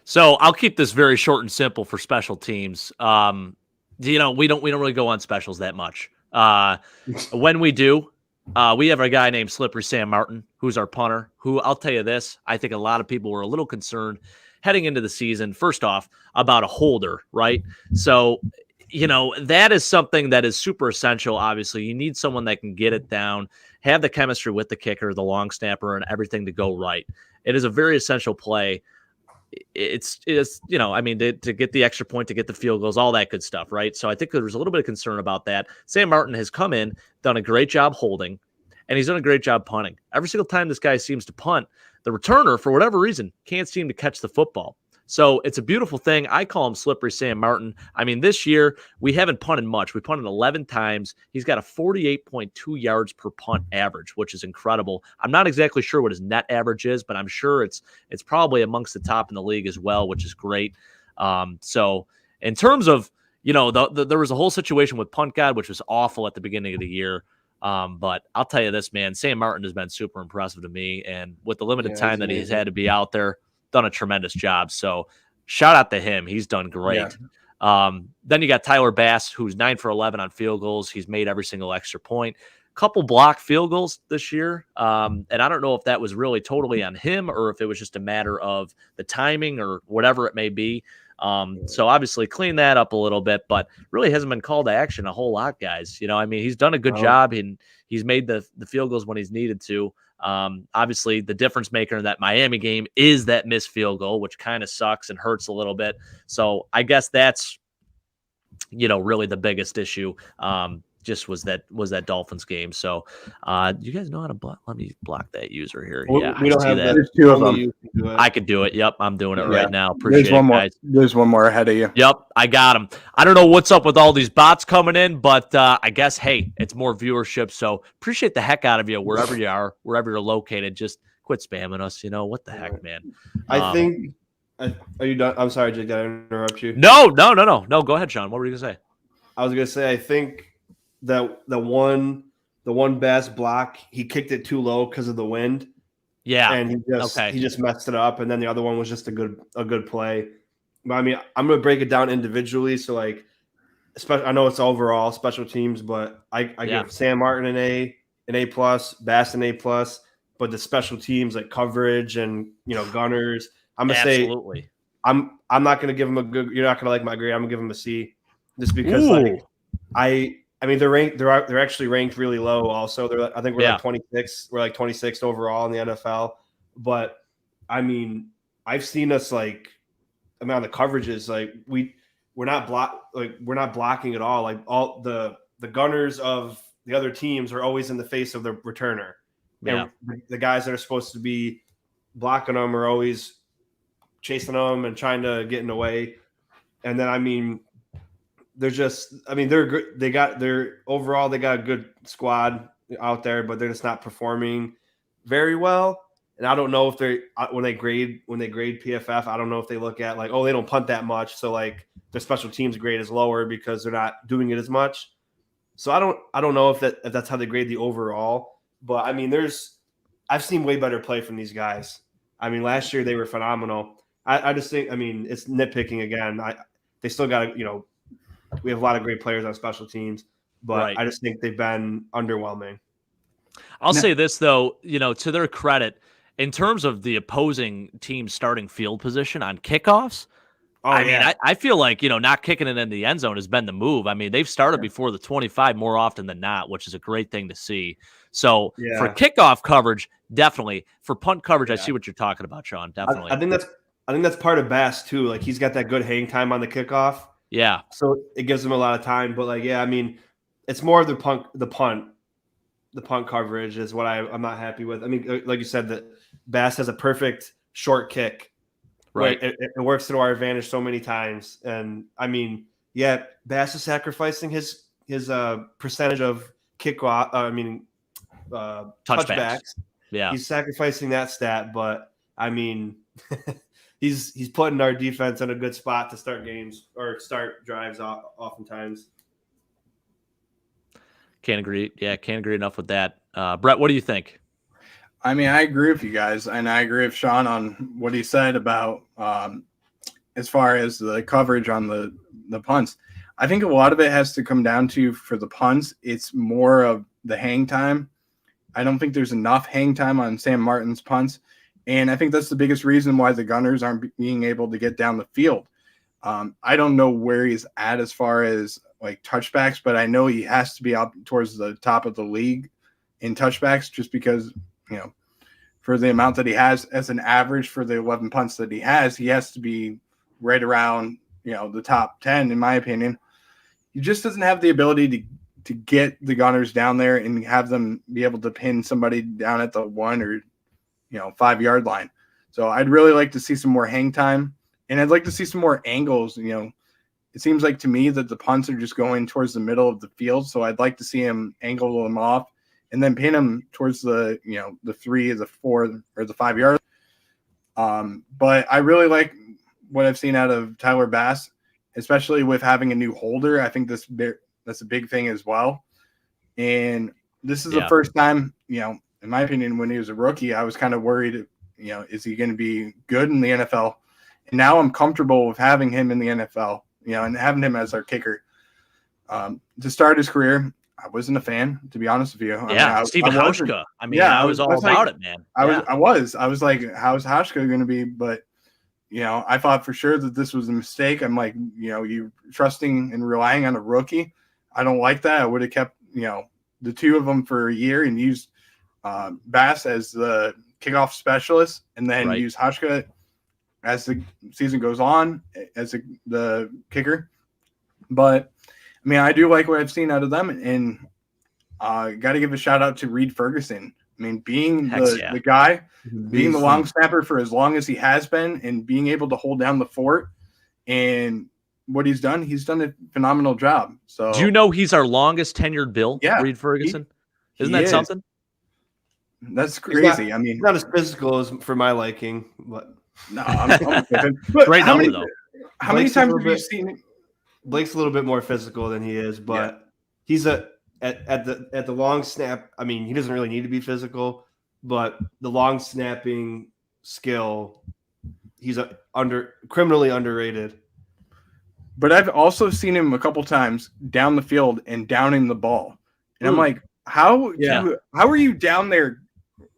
So I'll keep this very short and simple for special teams. We don't really go on specials that much. When we do, we have a guy named Slippery Sam Martin, who's our punter, who I'll tell you this, I think a lot of people were a little concerned heading into the season, first off, about a holder, right? So, that is something that is super essential. Obviously, you need someone that can get it down, have the chemistry with the kicker, the long snapper, and everything to go right. It is a very essential play. It's to get the extra point, to get the field goals, all that good stuff, right? So I think there was a little bit of concern about that. Sam Martin has come in, done a great job holding, and he's done a great job punting. Every single time this guy seems to punt, the returner, for whatever reason, can't seem to catch the football. So it's a beautiful thing. I call him Slippery Sam Martin. I mean, this year we haven't punted much. We punted 11 times. He's got a 48.2 yards per punt average, which is incredible. I'm not exactly sure what his net average is, but I'm sure it's probably amongst the top in the league as well, which is great. So in terms of, there was a whole situation with Punt God, which was awful at the beginning of the year. But I'll tell you this, man, Sam Martin has been super impressive to me. And with the limited time that he's had to be out there, done a tremendous job. So shout out to him. He's done great. Yeah. Then you got Tyler Bass, who's 9 for 11 on field goals. He's made every single extra point. Couple block field goals this year. And I don't know if that was really totally on him or if it was just a matter of the timing or whatever it may be. So obviously clean that up a little bit, but really hasn't been called to action a whole lot, guys. He's done a good job and he's made the field goals when he's needed to. Obviously the difference maker in that Miami game is that missed field goal, which kind of sucks and hurts a little bit. So I guess that's, really the biggest issue. Just was that Dolphins game. So you guys know how to block. Let me block that user here. We don't have that. There's two of them. I could do it. Yep, I'm doing it right now. Appreciate it, guys. There's one more ahead of you. Yep, I got him. I don't know what's up with all these bots coming in, but I guess, hey, it's more viewership. So appreciate the heck out of you wherever you are, wherever you're located. Just quit spamming us. What the heck, man? I think. Are you done? I'm sorry, Jake. Did I interrupt you? No. Go ahead, Sean. What were you gonna say? I was gonna say I think that the one Bass block, he kicked it too low because of the wind. Yeah, and he just messed it up, and then the other one was just a good play. But I mean, I'm gonna break it down individually. So I know it's overall special teams, but I give Sam Martin an A plus, Bass an A plus, but the special teams like coverage and gunners, I'm gonna absolutely. Say I'm not gonna give him a good. You're not gonna like my grade. I'm gonna give him a C, just because I mean, they're ranked. They're actually ranked really low. Also, I think we're like 26. We're like 26th overall in the NFL. But I mean, I've seen us on the coverages, we're not blocking at all. Like all the gunners of the other teams are always in the face of the returner. Yeah. And the guys that are supposed to be blocking them are always chasing them and trying to get in the way. And then they're good. They got a good squad out there, but they're just not performing very well. And I don't know if when they grade PFF, I don't know if they look at they don't punt that much, so their special teams grade is lower because they're not doing it as much. So I don't know if that's how they grade the overall. But I mean, I've seen way better play from these guys. I mean, last year they were phenomenal. I just think, it's nitpicking again. They still got we have a lot of great players on special teams, but I just think they've been underwhelming. I'll say this, though, to their credit, in terms of the opposing team's starting field position on kickoffs, I feel like, not kicking it in the end zone has been the move. I mean, they've started before the 25 more often than not, which is a great thing to see. So for kickoff coverage, definitely. For punt coverage, I see what you're talking about, Sean. Definitely. I think that's part of Bass too. He's got that good hang time on the kickoff. Yeah. So it gives him a lot of time. But it's more of the punt coverage is what I'm not happy with. I mean, like you said, that Bass has a perfect short kick. Right. It works to our advantage so many times. And Bass is sacrificing his percentage of touchbacks. Yeah. He's sacrificing that stat, but he's putting our defense in a good spot to start games or start drives oftentimes. Can't agree. Yeah, can't agree enough with that. Brett, what do you think? I mean, I agree with you guys, and I agree with Sean on what he said about as far as the coverage on the punts. I think a lot of it has to come down to, for the punts, it's more of the hang time. I don't think there's enough hang time on Sam Martin's punts. And I think that's the biggest reason why the Gunners aren't being able to get down the field. I don't know where he's at as far as like touchbacks, but I know he has to be up towards the top of the league in touchbacks just because, for the amount that he has as an average for the 11 punts that he has to be right around, the top 10, in my opinion. He just doesn't have the ability to get the Gunners down there and have them be able to pin somebody down at the 1 or 5 yard line. So I'd really like to see some more hang time, and I'd like to see some more angles. It seems like to me that the punts are just going towards the middle of the field. So I'd like to see him angle them off and then pin them towards the 3, the 4, or the 5 yard. But I really like what I've seen out of Tyler Bass, especially with having a new holder. I think that's a big thing as well. And this is the first time, in my opinion, when he was a rookie, I was kind of worried, is he going to be good in the NFL? And now I'm comfortable with having him in the NFL, and having him as our kicker. To start his career, I wasn't a fan, to be honest with you. Steven Hauschka. I was all about it, man. I was like, how's Hauschka going to be? But, I thought for sure that this was a mistake. I'm like, you trusting and relying on a rookie. I don't like that. I would have kept, the two of them for a year and used Bass as the kickoff specialist, and then use Hauschka as the season goes on as the kicker. But I do like what I've seen out of them, and got to give a shout out to Reed Ferguson. Being the guy, being the long snapper for as long as he has been, and being able to hold down the fort, and what he's done a phenomenal job. So, do you know he's our longest tenured Bill? Yeah, Reed Ferguson. Isn't that something? That's crazy. He's not as physical as for my liking, but no, I'm great number though. How many times have you seen it? Blake's a little bit more physical than he is, but he's at the long snap. He doesn't really need to be physical, but the long snapping skill, he's criminally underrated. But I've also seen him a couple times down the field and downing the ball, and I'm like, how are you down there?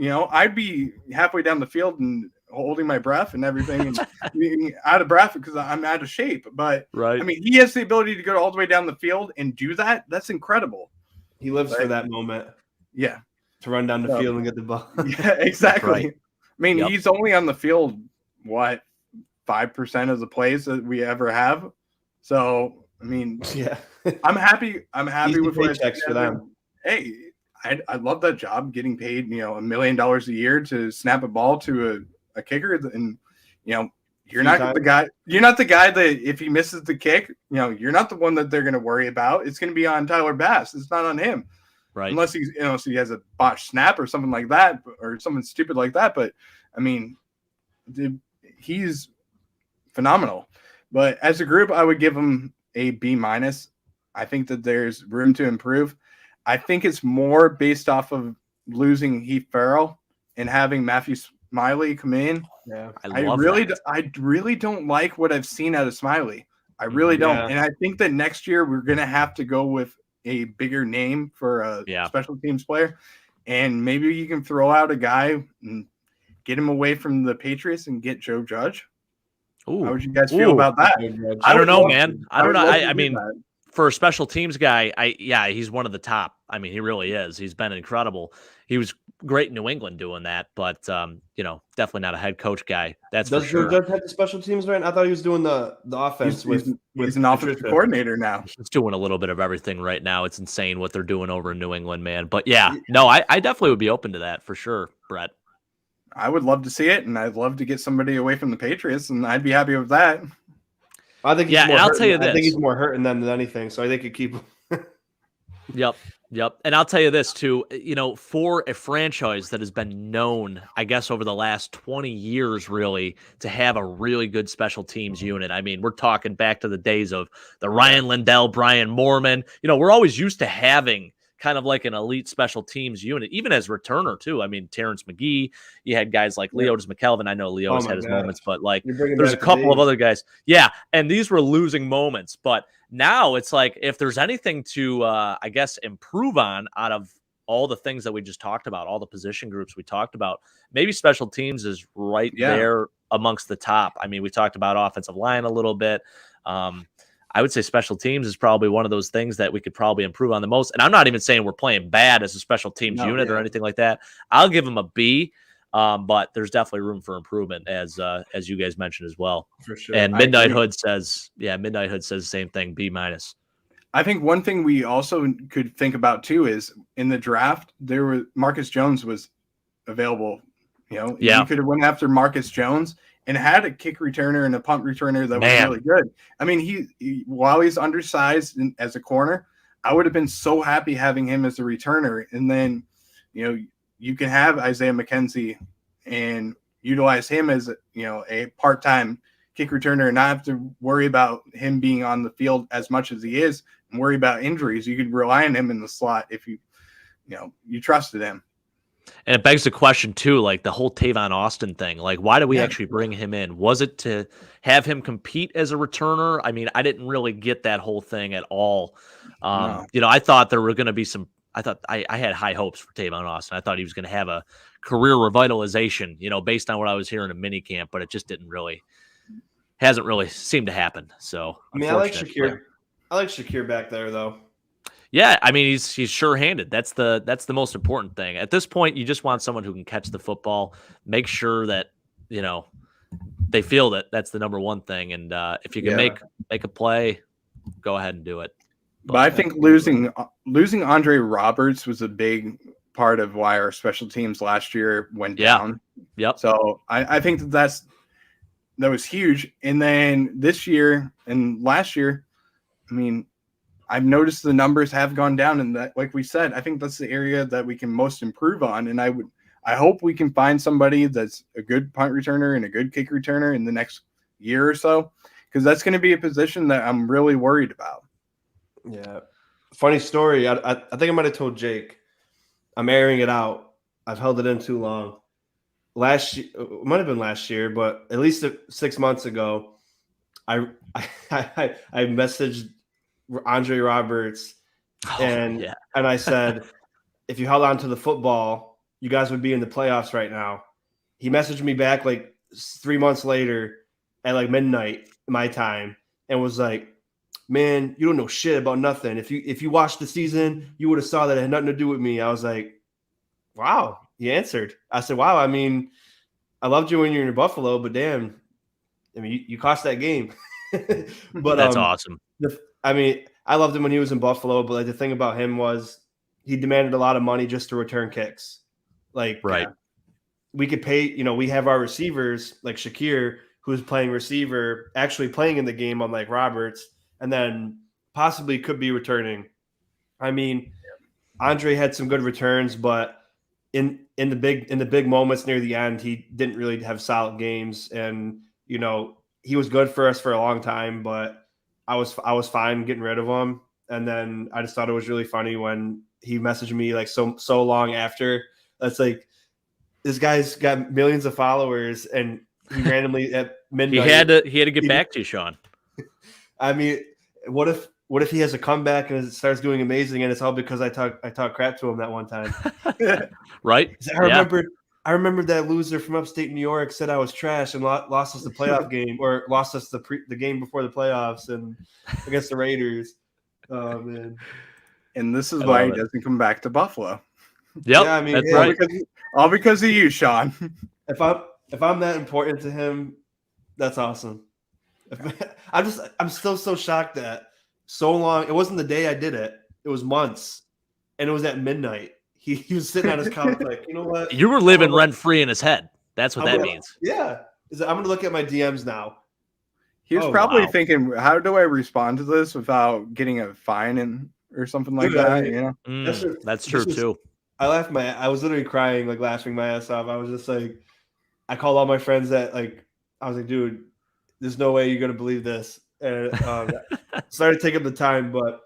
I'd be halfway down the field and holding my breath and everything, and being out of breath because I'm out of shape. But he has the ability to go all the way down the field and do that. That's incredible. He lives for that moment. Yeah, to run down the field and get the ball. Yeah, exactly. He's only on the field 5% of the plays that we ever have. So I'm happy. I'm happy with what paychecks for them. Hey, I love that job, getting paid $1 million a year to snap a ball to a kicker, and you're not the guy. You're not the guy that if he misses the kick, you're not the one that they're going to worry about. It's going to be on Tyler Bass. It's not on him, right? Unless he's so he has a botched snap or something like that, or something stupid like that. But he's phenomenal. But as a group, I would give him a B-. I think that there's room to improve. I think it's more based off of losing Heath Farrell and having Matthew Smiley come in. Yeah, I really don't like what I've seen out of Smiley. I really don't. And I think that next year we're going to have to go with a bigger name for a special teams player. And maybe you can throw out a guy and get him away from the Patriots and get Joe Judge. Ooh. How would you guys feel about that? I don't know, man. I don't know. I mean, for a special teams guy, he's one of the top. He really is. He's been incredible. He was great in New England doing that, but definitely not a head coach guy. That's for sure. Does Judge have the special teams right? I thought he was doing the offense with an offensive coordinator now. He's doing a little bit of everything right now. It's insane what they're doing over in New England, man. But I definitely would be open to that for sure, Brett. I would love to see it, and I'd love to get somebody away from the Patriots, and I'd be happy with that. I think I'll tell you this. I think he's more hurting them than anything, so I think you keep him. Yep. And I'll tell you this too, for a franchise that has been known, I guess, over the last 20 years, really, to have a really good special teams unit. We're talking back to the days of the Ryan Lindell, Brian Moorman. We're always used to having kind of like an elite special teams unit, even as returner too. I mean, Terrence McGee, you had guys like Leotis McKelvin. I know Leo has had his moments, but like there's a couple of other guys. Yeah. And these were losing moments, but now it's like, if there's anything to, I guess, improve on out of all the things that we just talked about, all the position groups we talked about, maybe special teams is right there amongst the top. I mean, we talked about offensive line a little bit. I would say special teams is probably one of those things that we could probably improve on the most. And I'm not even saying we're playing bad as a special teams unit or anything like that. I'll give them a B, but there's definitely room for improvement, as you guys mentioned as well. For sure. And Midnight Hood says the same thing, B-. I think one thing we also could think about too is in the draft, Marcus Jones was available. You could have went after Marcus Jones and had a kick returner and a punt returner that was really good. I mean, he while he's undersized as a corner, I would have been so happy having him as a returner. And then, you can have Isaiah McKenzie and utilize him as a part-time kick returner and not have to worry about him being on the field as much as he is and worry about injuries. You could rely on him in the slot if you trusted him. And it begs the question too, like the whole Tavon Austin thing. Like, why did we actually bring him in? Was it to have him compete as a returner? I mean, I didn't really get that whole thing at all. No. I thought there were going to be some. I had high hopes for Tavon Austin. I thought he was going to have a career revitalization, based on what I was hearing in minicamp, but it just hasn't really seemed to happen. So I mean, I like Shakir back there though. Yeah, I mean, he's sure-handed. That's the most important thing. At this point, you just want someone who can catch the football, make sure that, they feel that that's the number one thing. And if you can make a play, go ahead and do it. But I think losing Andre Roberts was a big part of why our special teams last year went down. Yep. So I think that was huge. And then this year and last year, I mean, I've noticed the numbers have gone down, and that, like we said, I think that's the area that we can most improve on. And I hope we can find somebody that's a good punt returner and a good kick returner in the next year or so, because that's going to be a position that I'm really worried about. Yeah. Funny story. I think I might have told Jake. I'm airing it out. I've held it in too long. Last year, it might have been last year, but at least 6 months ago, I messaged Andre Roberts and I said, if you held on to the football, you guys would be in the playoffs right now. He messaged me back like 3 months later at like midnight my time and was like, man, you don't know shit about nothing. If you watched the season, you would have saw that it had nothing to do with me. I was like, wow, he answered. I said, wow, I mean, I loved you when you were in Buffalo, but damn, I mean, you cost that game. But that's awesome. I loved him when he was in Buffalo, but like the thing about him was he demanded a lot of money just to return kicks. Like, we could pay, we have our receivers like Shakir, who's playing receiver, actually playing in the game unlike Roberts, and then possibly could be returning. I mean, Andre had some good returns, but in the big moments near the end, he didn't really have solid games. And, he was good for us for a long time, but I was fine getting rid of him. And then I just thought it was really funny when he messaged me like so long after. That's like, this guy's got millions of followers, and he randomly at midnight he had to get back to you, Sean. I mean, what if he has a comeback and it starts doing amazing, and it's all because I talk crap to him that one time, right? I remember that loser from upstate New York said I was trash and lost us the playoff game, or lost us the game before the playoffs and against the Raiders. Oh man! And this is why he doesn't come back to Buffalo. Yep, yeah, I mean, that's right. All because of you, Sean. If I'm that important to him, that's awesome. I'm still so shocked that so long. It wasn't the day I did it. It was months, and it was at midnight. He was sitting on his couch like, you know what? You were living rent free in his head. That's what that means. Yeah. I'm going to look at my DMs now. He was probably thinking, how do I respond to this without getting a fine or something like that? That's true too. I was literally crying, like laughing my ass off. I was just like, I called all my friends that I was like, dude, there's no way you're going to believe this. And started taking the time, but